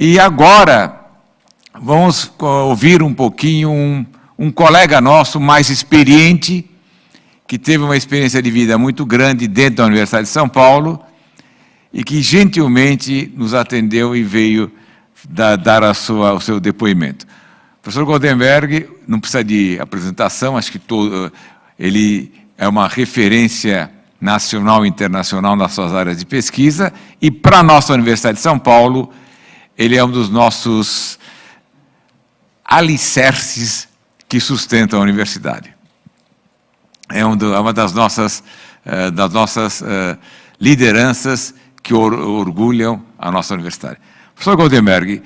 E agora vamos ouvir um pouquinho um colega nosso mais experiente, que teve uma experiência de vida muito grande dentro da Universidade de São Paulo e que gentilmente nos atendeu e veio dar o seu depoimento. O professor Goldenberg não precisa de apresentação, acho que ele é uma referência nacional e internacional nas suas áreas de pesquisa, e para a nossa Universidade de São Paulo, ele é um dos nossos alicerces que sustentam a universidade. É uma das nossas lideranças que orgulham a nossa universidade. Professor Goldenberg,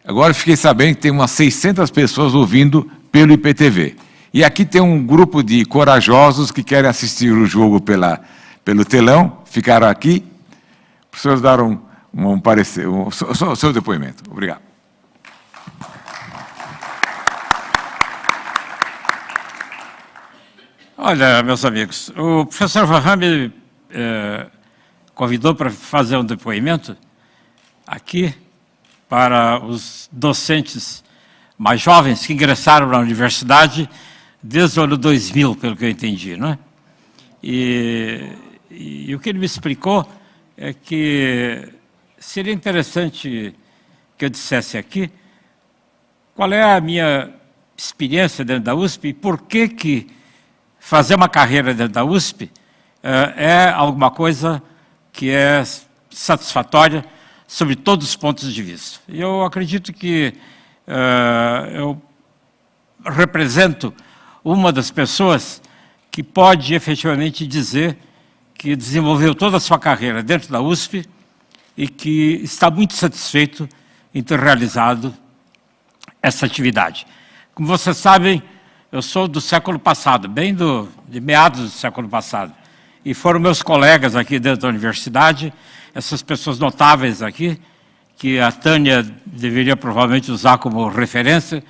agora fiquei sabendo que tem umas 600 pessoas ouvindo pelo IPTV. E aqui tem um grupo de corajosos que querem assistir o jogo pelo telão, ficaram aqui. Para os senhores dar um parecer, o seu depoimento. Obrigado. Olha, meus amigos, o professor Vahan me convidou para fazer um depoimento aqui para os docentes mais jovens que ingressaram na universidade desde o ano 2000, pelo que eu entendi, não é? E o que ele me explicou é que seria interessante que eu dissesse aqui qual é a minha experiência dentro da USP e por que fazer uma carreira dentro da USP é alguma coisa que é satisfatória sobre todos os pontos de vista. E eu acredito que eu represento uma das pessoas que pode efetivamente dizer que desenvolveu toda a sua carreira dentro da USP e que está muito satisfeito em ter realizado essa atividade. Como vocês sabem, eu sou do século passado, de meados do século passado, e foram meus colegas aqui dentro da universidade, essas pessoas notáveis aqui, que a Tânia deveria provavelmente usar como referência,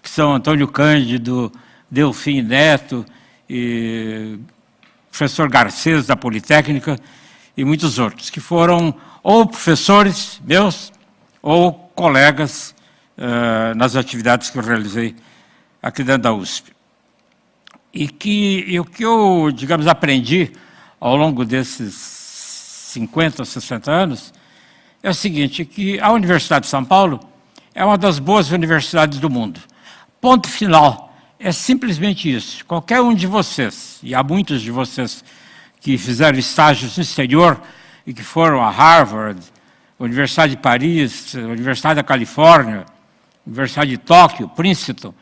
que são Antônio Cândido, Delfim Neto, e professor Garcês, da Politécnica, e muitos outros, que foram ou professores meus, ou colegas nas atividades que eu realizei aqui dentro da USP. E o que eu, digamos, aprendi ao longo desses 50, 60 anos, é o seguinte, que a Universidade de São Paulo é uma das boas universidades do mundo. Ponto final. É simplesmente isso. Qualquer um de vocês, e há muitos de vocês que fizeram estágios no exterior e que foram a Harvard, Universidade de Paris, Universidade da Califórnia, Universidade de Tóquio, Princeton,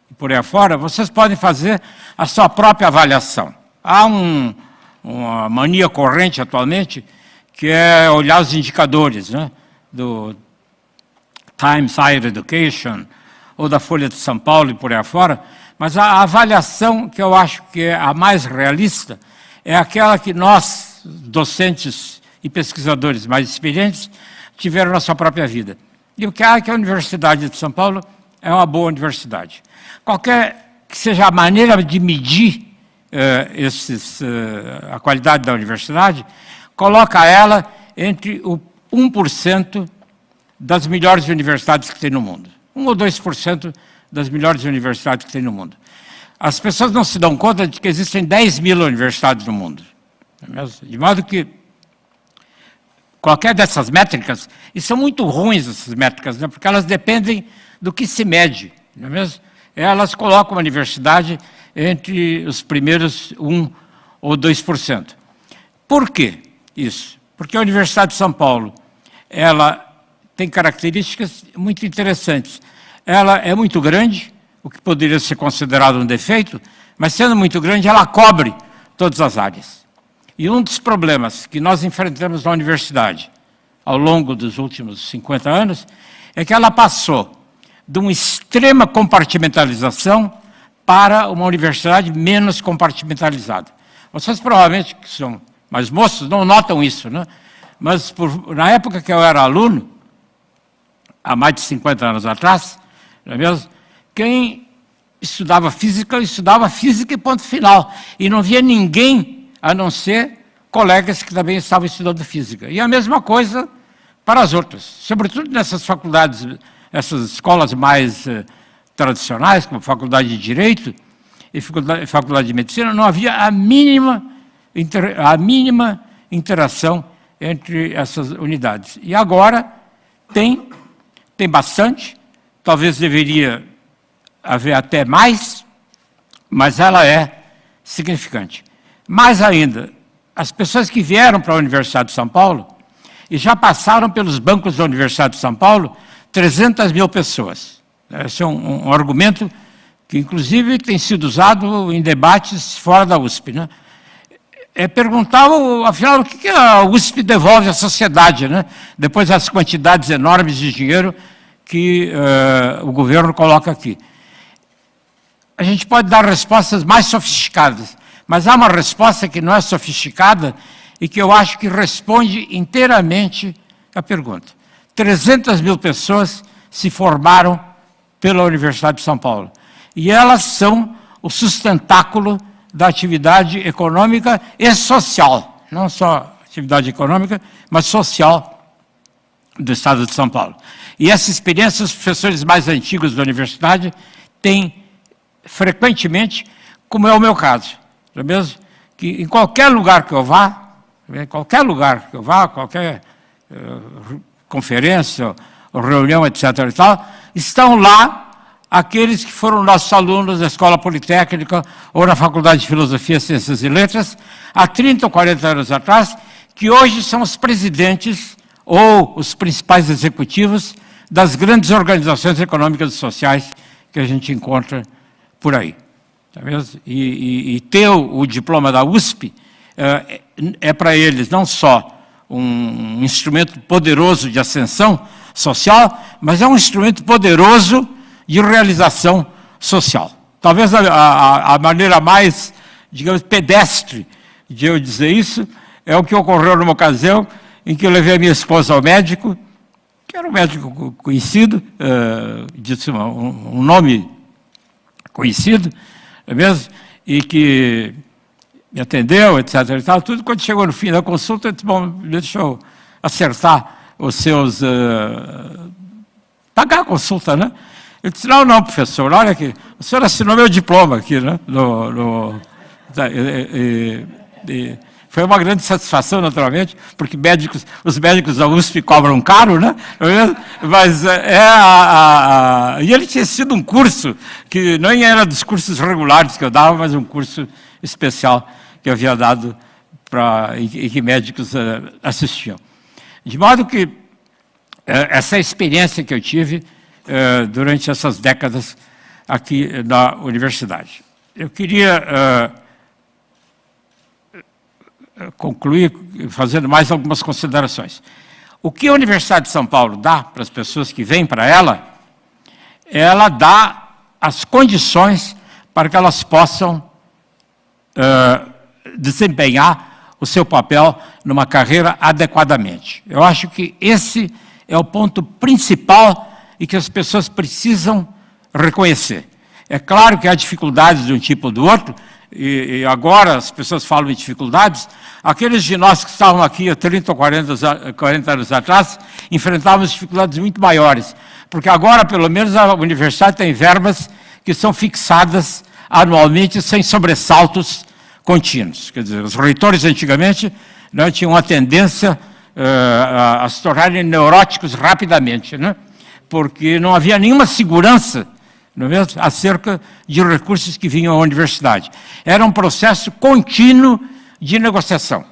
e por aí afora, vocês podem fazer a sua própria avaliação. Há uma mania corrente atualmente, que é olhar os indicadores, né, do Times Higher Education, ou da Folha de São Paulo e por aí afora, mas a avaliação que eu acho que é a mais realista é aquela que nós, docentes e pesquisadores mais experientes, tiveram na sua própria vida. E o que é que a Universidade de São Paulo é uma boa universidade. Qualquer que seja a maneira de medir a qualidade da universidade, coloca ela entre o 1% das melhores universidades que tem no mundo. 1 ou 2% das melhores universidades que tem no mundo. As pessoas não se dão conta de que existem 10 mil universidades no mundo. De modo que qualquer dessas métricas, e são muito ruins essas métricas, né, porque elas dependem do que se mede, não é mesmo? Elas colocam a universidade entre os primeiros 1 ou 2%. Por quê isso? Porque a Universidade de São Paulo, ela tem características muito interessantes. Ela é muito grande, o que poderia ser considerado um defeito, mas sendo muito grande, ela cobre todas as áreas. E um dos problemas que nós enfrentamos na universidade, ao longo dos últimos 50 anos, é que ela passou de uma extrema compartimentalização para uma universidade menos compartimentalizada. Vocês provavelmente, que são mais moços, não notam isso, né? Mas na época que eu era aluno, há mais de 50 anos atrás, não é mesmo? Quem estudava física e ponto final. E não via ninguém, a não ser colegas que também estavam estudando física. E a mesma coisa para as outras, sobretudo nessas faculdades, essas escolas mais tradicionais, como a Faculdade de Direito e Faculdade de Medicina, não havia a mínima interação entre essas unidades. E agora tem bastante, talvez deveria haver até mais, mas ela é significante. Mais ainda, as pessoas que vieram para a Universidade de São Paulo e já passaram pelos bancos da Universidade de São Paulo, 300 mil pessoas. Esse é um argumento que, inclusive, tem sido usado em debates fora da USP, né? É perguntar, afinal, o que a USP devolve à sociedade, né? Depois das quantidades enormes de dinheiro que o governo coloca aqui. A gente pode dar respostas mais sofisticadas, mas há uma resposta que não é sofisticada e que eu acho que responde inteiramente à pergunta. 300 mil pessoas se formaram pela Universidade de São Paulo. E elas são o sustentáculo da atividade econômica e social. Não só atividade econômica, mas social do Estado de São Paulo. E essa experiência, os professores mais antigos da universidade têm frequentemente, como é o meu caso. Não é mesmo? Que em qualquer lugar que eu vá, qualquer conferência, ou reunião, etc. e tal, estão lá aqueles que foram nossos alunos da Escola Politécnica ou na Faculdade de Filosofia, Ciências e Letras, há 30 ou 40 anos atrás, que hoje são os presidentes ou os principais executivos das grandes organizações econômicas e sociais que a gente encontra por aí. Tá mesmo? E ter o diploma da USP é para eles não só um instrumento poderoso de ascensão social, mas é um instrumento poderoso de realização social. Talvez a maneira mais, digamos, pedestre de eu dizer isso é o que ocorreu numa ocasião em que eu levei a minha esposa ao médico, que era um médico conhecido, disse um nome conhecido, é mesmo? E que me atendeu, etc. e tal, tudo. Quando chegou no fim da consulta, eu disse, bom, deixa eu acertar os seus... pagar a consulta, né? Eu disse, não, professor, olha aqui, o senhor assinou meu diploma aqui, né? Foi uma grande satisfação, naturalmente, porque os médicos da USP cobram caro, né? Mas e ele tinha sido um curso que não era dos cursos regulares que eu dava, mas um curso especial que eu havia dado e que médicos assistiam. De modo que essa experiência que eu tive durante essas décadas aqui na universidade. Eu queria concluir fazendo mais algumas considerações. O que a Universidade de São Paulo dá para as pessoas que vêm para ela dá as condições para que elas possam desempenhar o seu papel numa carreira adequadamente. Eu acho que esse é o ponto principal e que as pessoas precisam reconhecer. É claro que há dificuldades de um tipo ou do outro, e agora as pessoas falam em dificuldades. Aqueles de nós que estavam aqui há 30 ou 40 anos atrás, enfrentávamos dificuldades muito maiores, porque agora, pelo menos, a universidade tem verbas que são fixadas anualmente sem sobressaltos contínuos. Quer dizer, os reitores antigamente tinham uma tendência a se tornarem neuróticos rapidamente, né? Porque não havia nenhuma segurança, não é mesmo, acerca de recursos que vinham à universidade. Era um processo contínuo de negociação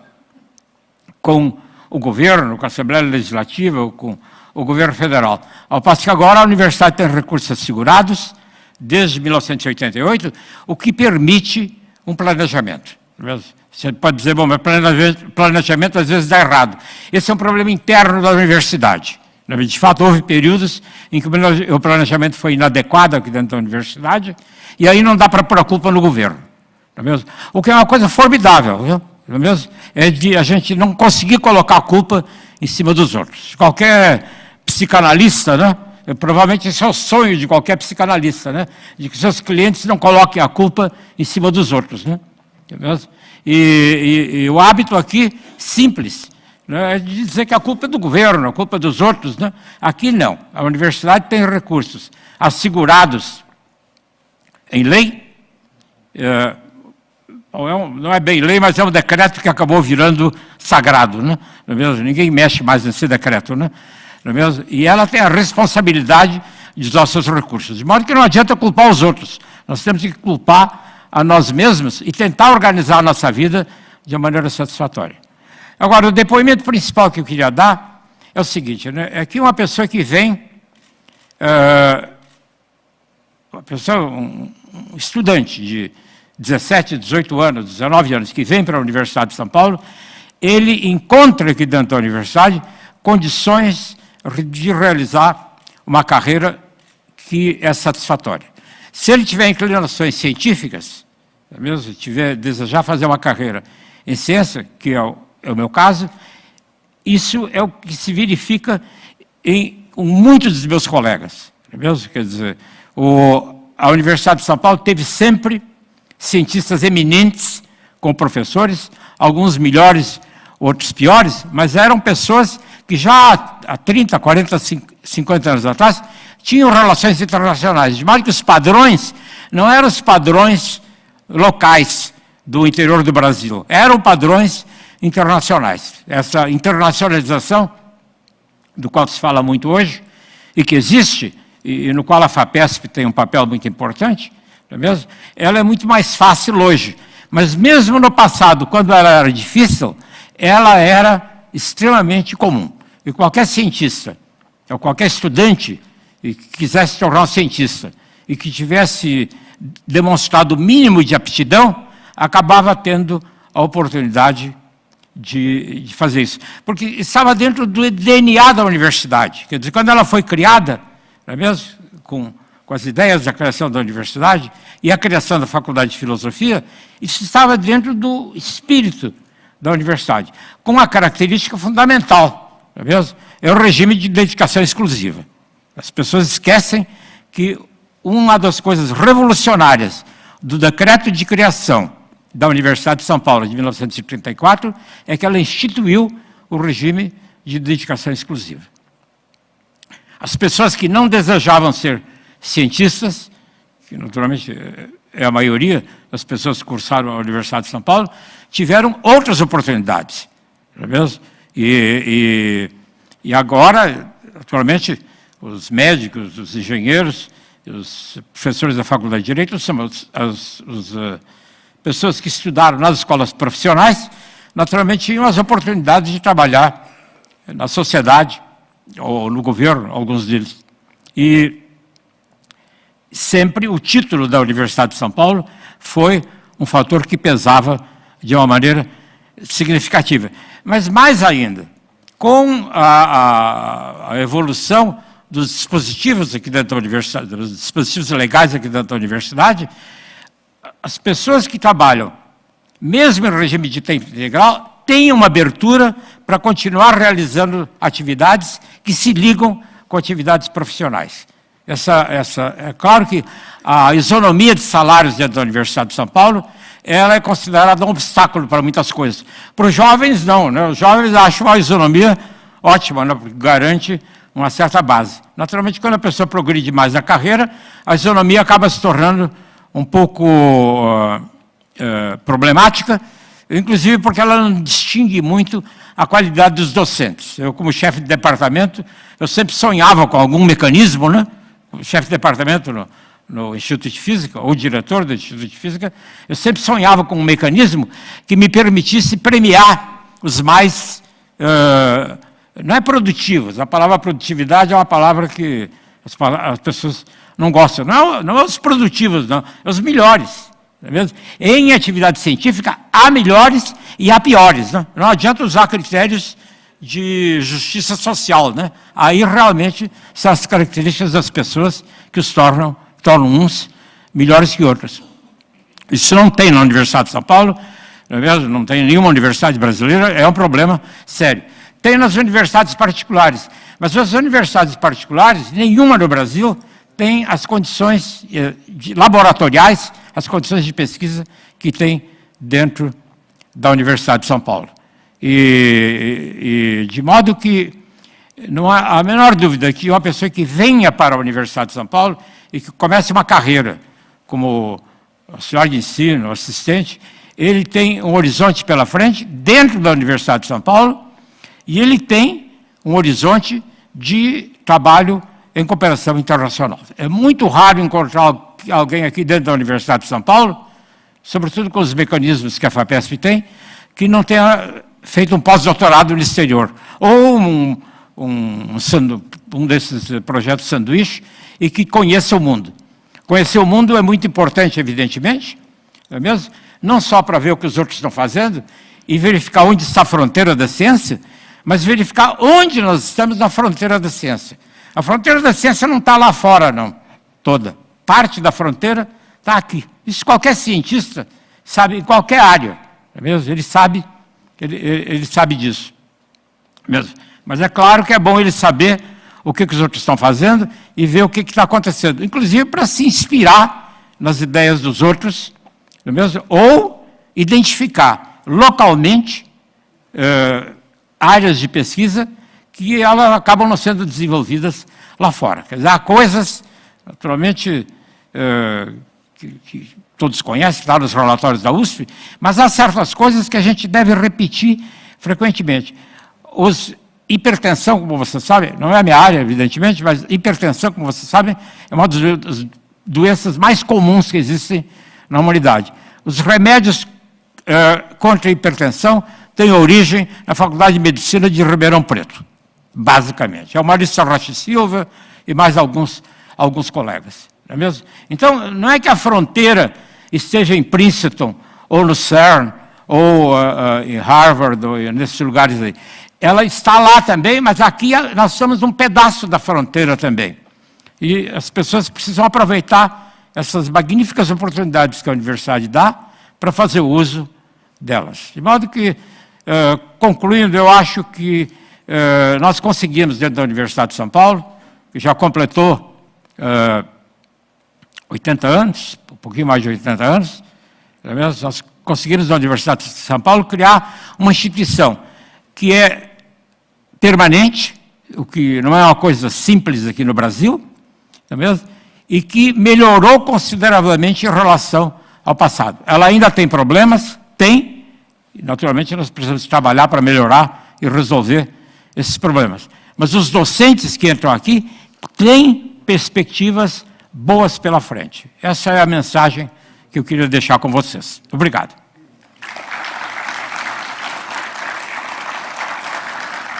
com o governo, com a Assembleia Legislativa, com o governo federal. Ao passo que agora a universidade tem recursos assegurados, desde 1988, o que permite um planejamento. Não é mesmo? Você pode dizer, bom, mas planejamento às vezes dá errado. Esse é um problema interno da universidade. De fato, houve períodos em que o planejamento foi inadequado aqui dentro da universidade, e aí não dá para pôr a culpa no governo. Não é mesmo? O que é uma coisa formidável, viu? Não é mesmo? É de a gente não conseguir colocar a culpa em cima dos outros. Qualquer psicanalista, né? Provavelmente esse é o sonho de qualquer psicanalista, né? De que seus clientes não coloquem a culpa em cima dos outros, né? Não é mesmo? E o hábito aqui, simples, né, de dizer que a culpa é do governo, a culpa é dos outros. Né? Aqui não. A universidade tem recursos assegurados em lei. Não é bem lei, mas é um decreto que acabou virando sagrado. Né? Não é mesmo? Ninguém mexe mais nesse decreto. Né? Não é mesmo? E ela tem a responsabilidade de usar seus recursos. De modo que não adianta culpar os outros. Nós temos que culpar a nós mesmos e tentar organizar a nossa vida de uma maneira satisfatória. Agora, o depoimento principal que eu queria dar é o seguinte, né? É que uma pessoa que vem, um estudante de 17, 18 anos, 19 anos, que vem para a Universidade de São Paulo, ele encontra aqui dentro da universidade condições de realizar uma carreira que é satisfatória. Se ele tiver inclinações científicas, mesmo, desejar fazer uma carreira em ciência, que é o meu caso, isso é o que se verifica em muitos dos meus colegas. Mesmo? Quer dizer, a Universidade de São Paulo teve sempre cientistas eminentes como professores, alguns melhores, outros piores, mas eram pessoas que já há 30, 40, 50 anos atrás tinham relações internacionais, de modo que os padrões não eram os padrões locais do interior do Brasil, eram padrões internacionais. Essa internacionalização, do qual se fala muito hoje, e que existe, e no qual a FAPESP tem um papel muito importante, não é mesmo? Ela é muito mais fácil hoje. Mas mesmo no passado, quando ela era difícil, ela era extremamente comum. E qualquer cientista, ou qualquer estudante, que quisesse se tornar um cientista, e que tivesse demonstrado o mínimo de aptidão, acabava tendo a oportunidade de fazer isso. Porque estava dentro do DNA da universidade. Quer dizer, quando ela foi criada, não é mesmo? Com as ideias da criação da universidade e a criação da Faculdade de Filosofia, isso estava dentro do espírito da universidade, com uma característica fundamental, não é mesmo? É o regime de dedicação exclusiva. As pessoas esquecem que uma das coisas revolucionárias do decreto de criação da Universidade de São Paulo, de 1934, é que ela instituiu o regime de dedicação exclusiva. As pessoas que não desejavam ser cientistas, que naturalmente é a maioria das pessoas que cursaram a Universidade de São Paulo, tiveram outras oportunidades, não é mesmo? E agora, atualmente, os médicos, os engenheiros, os professores da Faculdade de Direito são as pessoas que estudaram nas escolas profissionais, naturalmente tinham as oportunidades de trabalhar na sociedade ou no governo, alguns deles. E sempre o título da Universidade de São Paulo foi um fator que pesava de uma maneira significativa. Mas mais ainda, com a evolução dos dispositivos aqui dentro da universidade, dos dispositivos legais aqui dentro da universidade, as pessoas que trabalham, mesmo em regime de tempo integral, têm uma abertura para continuar realizando atividades que se ligam com atividades profissionais. É claro que a isonomia de salários dentro da Universidade de São Paulo, ela é considerada um obstáculo para muitas coisas. Para os jovens, não, né? Os jovens acham a isonomia ótima, né? Porque garante uma certa base. Naturalmente, quando a pessoa progride mais na carreira, a isonomia acaba se tornando um pouco problemática, inclusive porque ela não distingue muito a qualidade dos docentes. Eu, como chefe de departamento, eu sempre sonhava com algum mecanismo, né? O chefe de departamento no Instituto de Física, ou diretor do Instituto de Física, eu sempre sonhava com um mecanismo que me permitisse premiar os mais, não é produtivos, a palavra produtividade é uma palavra que as pessoas não gostam, não é os produtivos, não, é os melhores. Não é mesmo? Em atividade científica, há melhores e há piores. Né? Não adianta usar critérios de justiça social. Né? Aí, realmente, são as características das pessoas que os tornam uns melhores que outros. Isso não tem na Universidade de São Paulo, não é mesmo? Não tem nenhuma universidade brasileira, é um problema sério. Tem nas universidades particulares, mas as universidades particulares, nenhuma no Brasil, tem as condições laboratoriais, as condições de pesquisa que tem dentro da Universidade de São Paulo. E de modo que não há a menor dúvida que uma pessoa que venha para a Universidade de São Paulo e que comece uma carreira como auxiliar de ensino, assistente, ele tem um horizonte pela frente dentro da Universidade de São Paulo e ele tem um horizonte de trabalho em cooperação internacional. É muito raro encontrar alguém aqui dentro da Universidade de São Paulo, sobretudo com os mecanismos que a FAPESP tem, que não tenha feito um pós-doutorado no exterior, ou um desses projetos sanduíche, e que conheça o mundo. Conhecer o mundo é muito importante, evidentemente, não é mesmo? Não só para ver o que os outros estão fazendo e verificar onde está a fronteira da ciência, mas verificar onde nós estamos na fronteira da ciência. A fronteira da ciência não está lá fora, não, toda. Parte da fronteira está aqui. Isso qualquer cientista sabe, em qualquer área, não é mesmo? Ele sabe disso mesmo. Mas é claro que é bom ele saber o que os outros estão fazendo e ver o que está acontecendo, inclusive para se inspirar nas ideias dos outros, não é mesmo? Ou identificar localmente áreas de pesquisa que elas acabam não sendo desenvolvidas lá fora. Quer dizer, há coisas, naturalmente, que todos conhecem, está nos relatórios da USP, mas há certas coisas que a gente deve repetir frequentemente. Hipertensão, como você sabe, não é a minha área, evidentemente, mas hipertensão, como você sabe, é uma das doenças mais comuns que existem na humanidade. Os remédios contra a hipertensão têm origem na Faculdade de Medicina de Ribeirão Preto, basicamente. É o Maurício Rocha Silva e mais alguns colegas, não é mesmo? Então, não é que a fronteira esteja em Princeton, ou no CERN, ou em Harvard, ou nesses lugares aí. Ela está lá também, mas aqui nós somos um pedaço da fronteira também. E as pessoas precisam aproveitar essas magníficas oportunidades que a universidade dá para fazer uso delas. De modo que, concluindo, eu acho que nós conseguimos, dentro da Universidade de São Paulo, que já completou 80 anos, um pouquinho mais de 80 anos, nós conseguimos, na Universidade de São Paulo, criar uma instituição que é permanente, o que não é uma coisa simples aqui no Brasil, não é mesmo? E que melhorou consideravelmente em relação ao passado. Ela ainda tem problemas? Tem, e naturalmente nós precisamos trabalhar para melhorar e resolver esses problemas. Mas os docentes que entram aqui têm perspectivas boas pela frente. Essa é a mensagem que eu queria deixar com vocês. Obrigado.